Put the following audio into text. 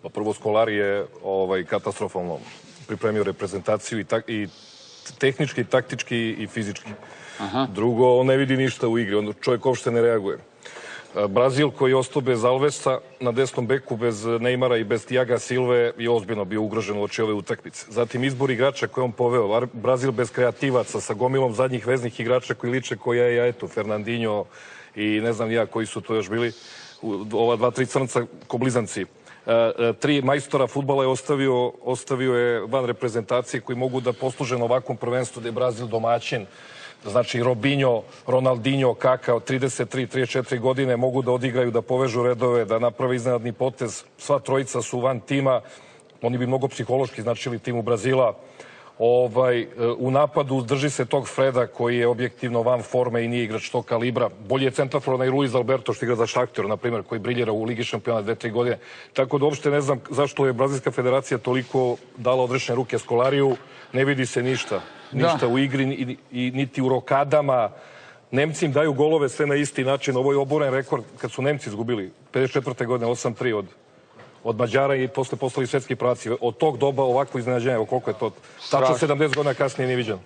Pa prvo, Skolari je katastrofalno pripremio reprezentaciju i tehnički, i taktički i fizički. Drugo, on ne vidi ništa u igri, čovjek uopšte ne reaguje. Brazil koji je ostao bez Alvesa na desnom beku, bez Neymara i bez Thiaga Silve je ozbiljno bio ugrožen u oči ove utakmice. Zatim izbor igrača koje on poveo, Brazil bez kreativaca, sa gomilom zadnjih veznih igrača koji liče koja je, eto, Fernandinho i ne znam ja koji su to još bili, ova 2-3 crnca ko blizanci. 3 majstora fudbala je ostavio je van reprezentacije koji mogu da posluže na ovakvom prvenstvu gde je Brazil domaćin. Znači, Robinho, Ronaldinho, Kaka od 33-34 godine mogu da odigraju, da povežu redove, da naprave iznenadni potez. Sva trojica su van tima. Oni bi mnogo psihološki značili timu Brazila. U napadu drži se tog Freda koji je objektivno van forme i nije igrač tog kalibra. Bolji je centarfor onaj Luis Alberto što igra za Šaktor, na primjer, koji briljera u Ligi šampiona 2-3 godine. Tako da uopšte ne znam zašto je Brazilska federacija toliko dala odrešene ruke Skolariju. Ne vidi se ništa. Ništa u igri i niti u rokadama. Nemci im daju golove sve na isti način. Ovo je oboren rekord kad su Nemci izgubili 54. godine 8-3 od Mađara i posle postali svetski prvaci. Od tog doba ovakvo iznenađenje, koliko je to? Tačno 70 godina kasnije nije viđeno.